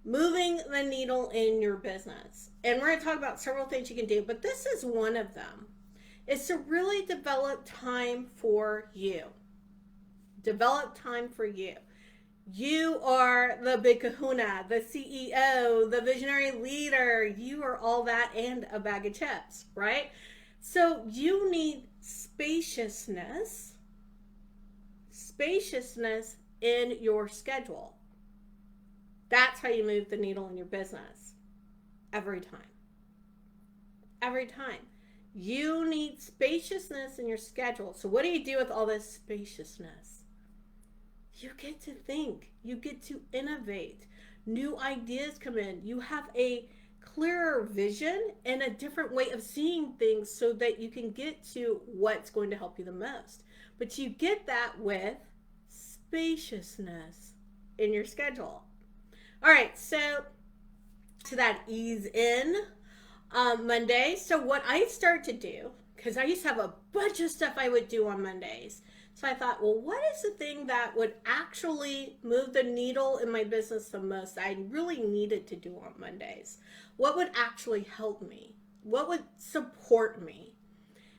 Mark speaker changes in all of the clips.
Speaker 1: moving the needle in your business. And we're going to talk about several things you can do, but this is one of them. Is to really develop time for you. Develop time for you. You are the big kahuna, the CEO, the visionary leader. You are all that and a bag of chips, right? So you need spaciousness in your schedule. That's how you move the needle in your business. Every time. Every time. You need spaciousness in your schedule. So what do you do with all this spaciousness? You get to think. You get to innovate. New ideas come in. You have a clearer vision and a different way of seeing things so that you can get to what's going to help you the most. But you get that with spaciousness in your schedule. All right, so to that ease in Monday. So what I start to do, because I used to have a bunch of stuff I would do on Mondays. So I thought, well, what is the thing that would actually move the needle in my business the most that I really needed to do on Mondays? What would actually help me? What would support me?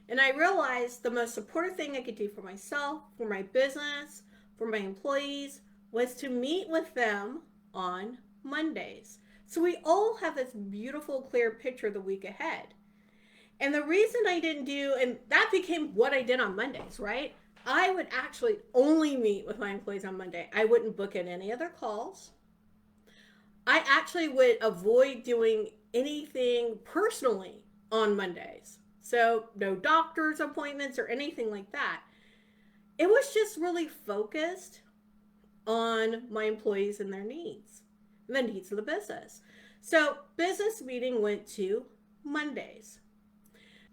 Speaker 1: And I realized the most supportive thing I could do for myself, for my business, for my employees, was to meet with them on Mondays. So we all have this beautiful, clear picture of the week ahead. And the reason I didn't do, and that became what I did on Mondays, right? I would actually only meet with my employees on Monday. I wouldn't book in any other calls. I actually would avoid doing anything personally on Mondays. So no doctor's appointments or anything like that. It was just really focused on my employees and their needs, and the needs of the business. So business meeting went to Mondays.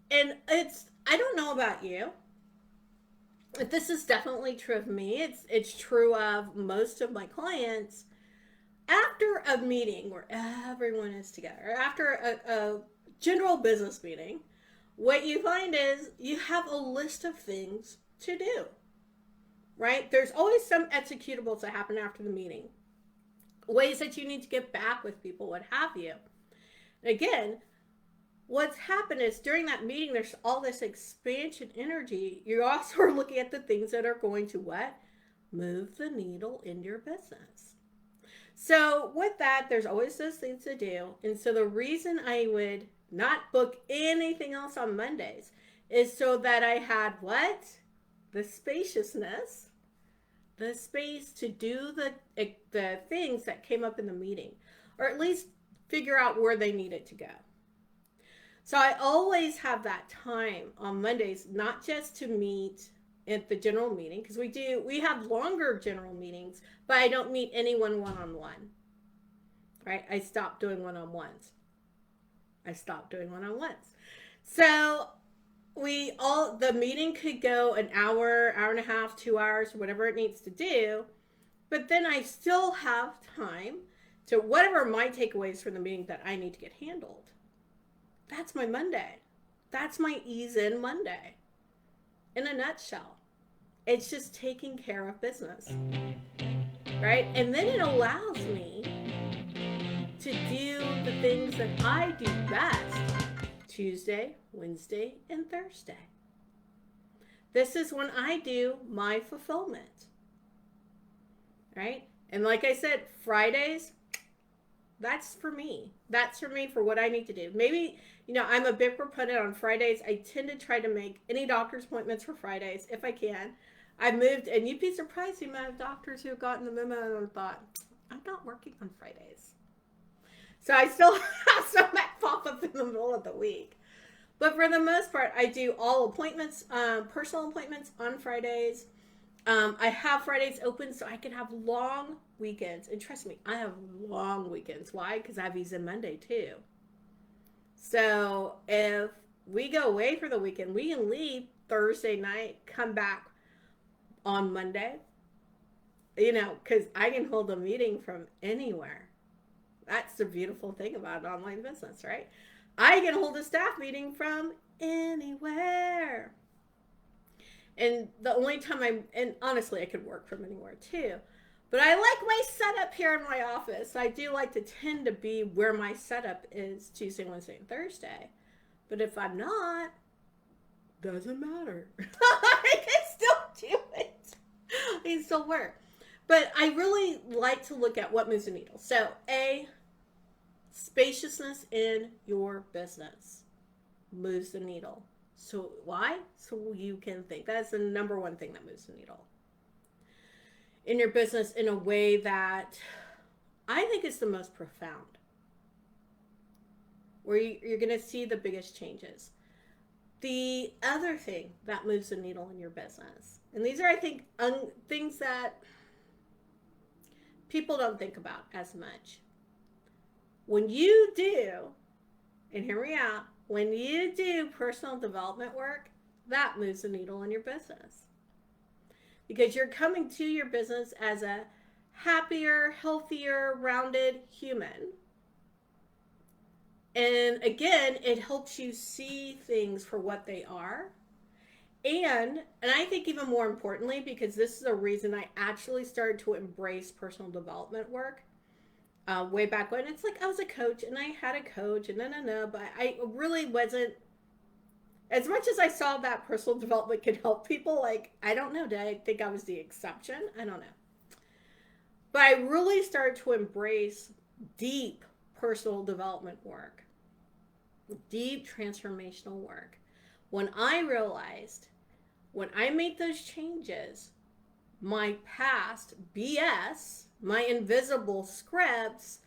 Speaker 1: And I don't know about you, but this is definitely true of me. It's true of most of my clients. After a meeting where everyone is together, after a general business meeting, what you find is you have a list of things to do, right? There's always some executables that happen after the meeting, ways that you need to get back with people, what have you. And again, what's happened is during that meeting, there's all this expansion energy. You also are looking at the things that are going to what? Move the needle in your business. So with that, there's always those things to do. And so the reason I would not book anything else on Mondays is so that I had what? The spaciousness, the space to do the things that came up in the meeting, or at least figure out where they needed to go. So I always have that time on Mondays, not just to meet at the general meeting, because we have longer general meetings, but I don't meet anyone one-on-one, right? I stopped doing one-on-ones. So the meeting could go an hour, hour and a half, 2 hours, whatever it needs to do. But then I still have time to whatever my takeaways from the meeting that I need to get handled. That's my Monday. That's my ease in Monday. In a nutshell. It's just taking care of business. Right? And then it allows me to do the things that I do best Tuesday, Wednesday, and Thursday. This is when I do my fulfillment. Right? And like I said, Fridays, that's for me. That's for me for what I need to do. Maybe, I'm a big proponent on Fridays. I tend to try to make any doctor's appointments for Fridays if I can. I moved, and you'd be surprised the amount of doctors who have gotten the memo and thought, I'm not working on Fridays. So I still have some that pop up in the middle of the week. But for the most part, I do all appointments, personal appointments on Fridays. I have Fridays open so I can have long weekends. And trust me, I have long weekends. Why? Because I have Ease in Monday too. So if we go away for the weekend, we can leave Thursday night, come back on Monday, because I can hold a meeting from anywhere. That's the beautiful thing about an online business, right? I can hold a staff meeting from anywhere. And the only time and honestly, I could work from anywhere too. But I like my setup here in my office. I do like to tend to be where my setup is Tuesday, Wednesday, and Thursday. But if I'm not, doesn't matter. I can still do it. I can still work. But I really like to look at what moves the needle. So, A, spaciousness in your business moves the needle. So, why? So you can think. That's the number one thing that moves the needle in your business in a way that I think is the most profound, where you're going to see the biggest changes. The other thing that moves the needle in your business, and these are, I think, things that people don't think about as much. When you do, and hear me out, when you do personal development work, that moves the needle in your business. Because you're coming to your business as a happier, healthier, rounded human. And again, it helps you see things for what they are. And I think even more importantly, because this is a reason I actually started to embrace personal development work way back when. It's like I was a coach and I had a coach and but I really wasn't, as much as I saw that personal development could help people, like, I don't know, did I think I was the exception? I don't know. But I really started to embrace deep personal development work, deep transformational work. When I realized, when I made those changes, my past BS, my invisible scripts,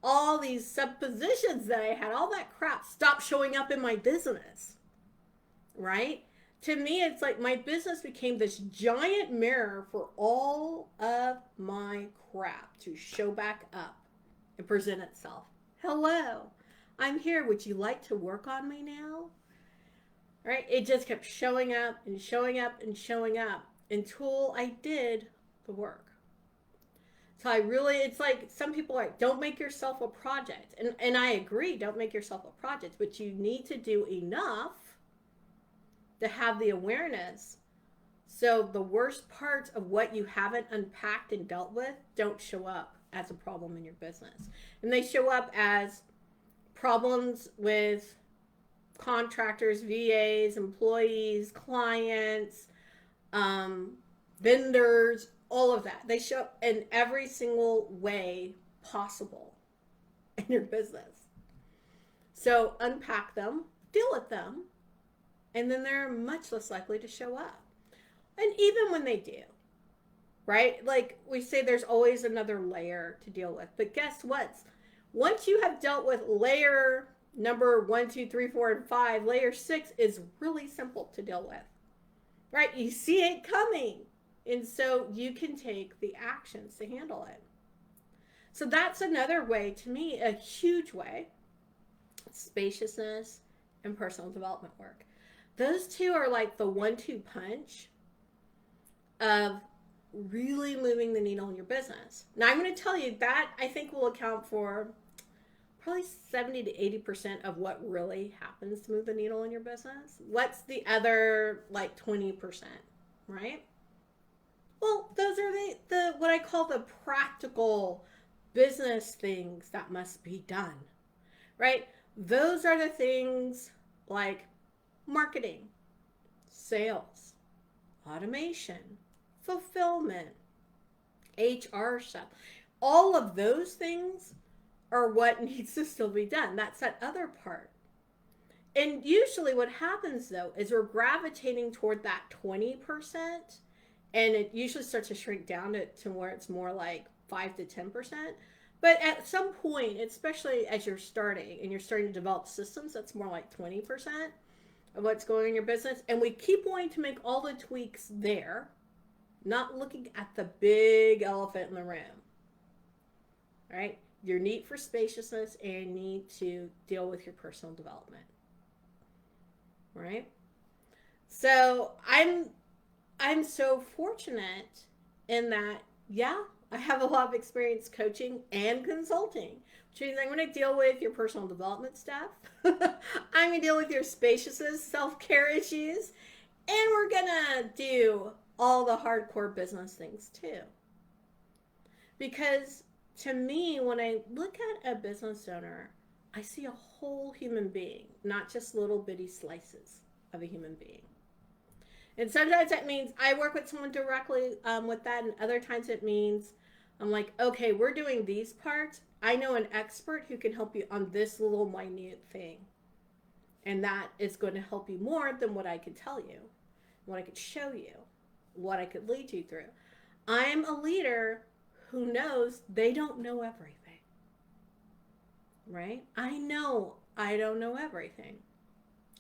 Speaker 1: all these suppositions that I had, all that crap stopped showing up in my business. Right? To me, it's like my business became this giant mirror for all of my crap to show back up and present itself. Hello, I'm here. Would you like to work on me now? Right? It just kept showing up and showing up and showing up until I did the work. So I really, it's like some people are like, don't make yourself a project. And I agree, don't make yourself a project, but you need to do enough to have the awareness so the worst parts of what you haven't unpacked and dealt with don't show up as a problem in your business. And they show up as problems with contractors, VAs, employees, clients, vendors, all of that. They show up in every single way possible in your business. So unpack them, deal with them, and then they're much less likely to show up. And even when they do, right? Like we say, there's always another layer to deal with. But guess what? Once you have dealt with layer number 1, 2, 3, 4, and 5, layer 6 is really simple to deal with, right? You see it coming. And so you can take the actions to handle it. So that's another way, to me, a huge way, spaciousness and personal development work. Those two are like the 1-2 punch of really moving the needle in your business. Now, I'm going to tell you that I think will account for probably 70 to 80% of what really happens to move the needle in your business. What's the other like 20%, right? Well, those are the what I call the practical business things that must be done, right? Those are the things like marketing, sales, automation, fulfillment, HR stuff. All of those things are what needs to still be done. That's that other part. And usually what happens though is we're gravitating toward that 20%, and it usually starts to shrink down to where it's more like 5 to 10%. But at some point, especially as you're starting and you're starting to develop systems, that's more like 20% of what's going on in your business. And we keep wanting to make all the tweaks there, not looking at the big elephant in the room, right? Your need for spaciousness and need to deal with your personal development, right? So I'm so fortunate in that, yeah, I have a lot of experience coaching and consulting, which means I'm going to deal with your personal development stuff. I'm going to deal with your spaciousness, self-care issues, and we're going to do all the hardcore business things too. Because to me, when I look at a business owner, I see a whole human being, not just little bitty slices of a human being. And sometimes that means I work with someone directly with that, and other times it means I'm like, okay, we're doing these parts. I know an expert who can help you on this little minute thing. And that is going to help you more than what I could tell you, what I could show you, what I could lead you through. I'm a leader who knows they don't know everything, right? I know I don't know everything.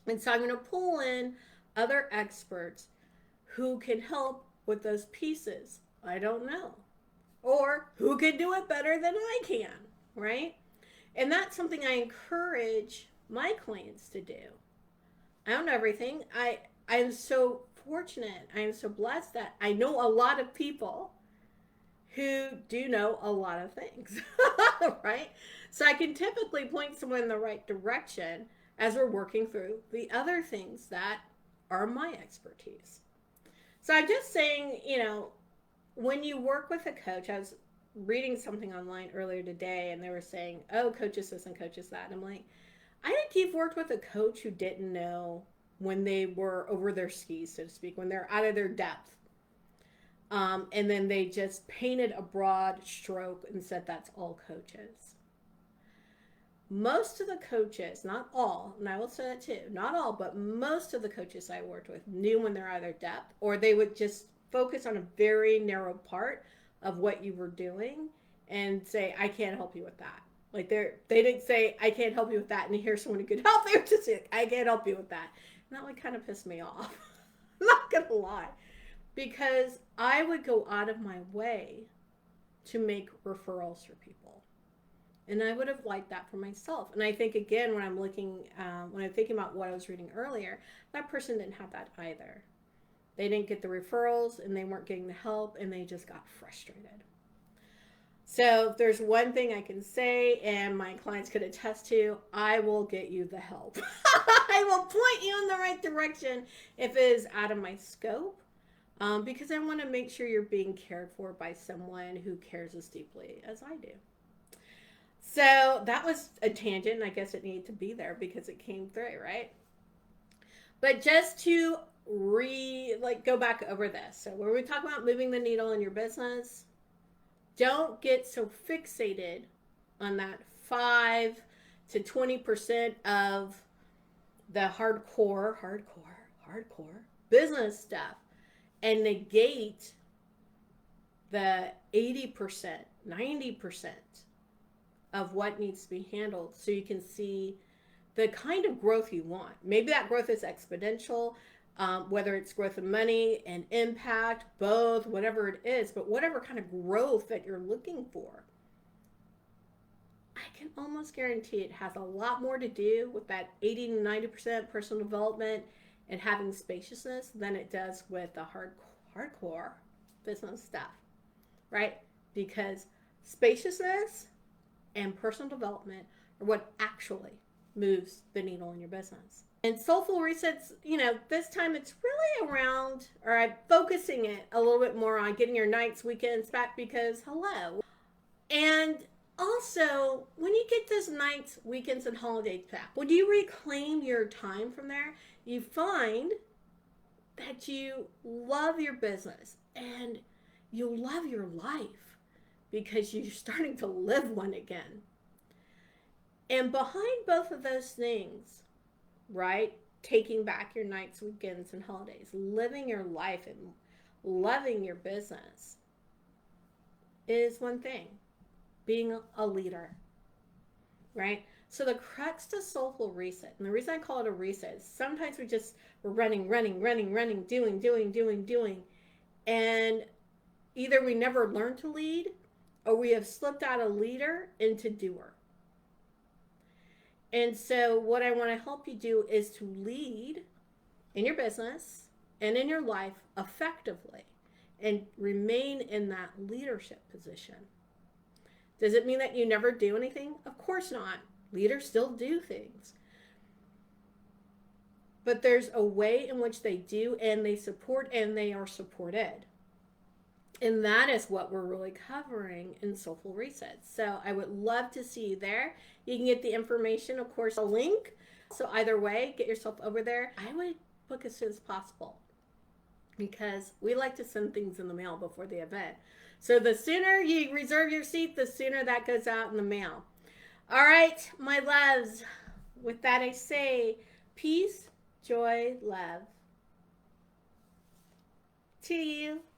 Speaker 1: And so I'm going to pull in other experts who can help with those pieces I don't know, or who can do it better than I can, right? And that's something I encourage my clients to do. I don't know everything. I am so fortunate. I am so blessed that I know a lot of people who do know a lot of things, right? So I can typically point someone in the right direction as we're working through the other things that are my expertise. So I'm just saying, when you work with a coach, I was reading something online earlier today and they were saying, oh, coaches this and coaches that. And I'm like, I think you've worked with a coach who didn't know when they were over their skis, so to speak, when they're out of their depth. And then they just painted a broad stroke and said that's all coaches. Most of the coaches, not all, and I will say that too, not all, but most of the coaches I worked with knew when they're out of their depth, or they would just focus on a very narrow part of what you were doing and say, I can't help you with that. Like they didn't say, I can't help you with that, and here's someone who could help. They were just like, I can't help you with that. And that would kind of piss me off. I'm not going to lie. Because I would go out of my way to make referrals for people. And I would have liked that for myself. And I think, again, when I'm thinking about what I was reading earlier, that person didn't have that either. They didn't get the referrals and they weren't getting the help and they just got frustrated. So if there's one thing I can say, and my clients could attest to, I will get you the help. I will point you in the right direction if it is out of my scope. Because I want to make sure you're being cared for by someone who cares as deeply as I do. So that was a tangent, and I guess it needed to be there because it came through, right? But just to go back over this. So when we talk about moving the needle in your business, don't get so fixated on that 5 to 20% of the hardcore business stuff and negate the 80%, 90% of what needs to be handled so you can see the kind of growth you want. Maybe that growth is exponential, whether it's growth of money and impact, both, whatever it is, but whatever kind of growth that you're looking for, I can almost guarantee it has a lot more to do with that 80 to 90% personal development and having spaciousness than it does with the hardcore business stuff, right? Because spaciousness and personal development are what actually moves the needle in your business. And Soulful Resets, this time it's really around, or I'm focusing it a little bit more on getting your nights, weekends back because hello. And also, when you get those nights, weekends, and holidays back, when you reclaim your time from there, you find that you love your business and you love your life because you're starting to live one again. And behind both of those things, right, taking back your nights, weekends, and holidays, living your life and loving your business is one thing, being a leader, right? So the crux to Soulful Reset, and the reason I call it a reset is sometimes we're running, doing, and either we never learn to lead or we have slipped out of leader into doer. And so what I want to help you do is to lead in your business and in your life effectively and remain in that leadership position. Does it mean that you never do anything? Of course not. Leaders still do things. But there's a way in which they do and they support and they are supported. And that is what we're really covering in Soulful Reset. So I would love to see you there. You can get the information, of course, a link. So either way, get yourself over there. I would book as soon as possible because we like to send things in the mail before the event. So the sooner you reserve your seat, the sooner that goes out in the mail. All right, my loves. With that, I say peace, joy, love to you.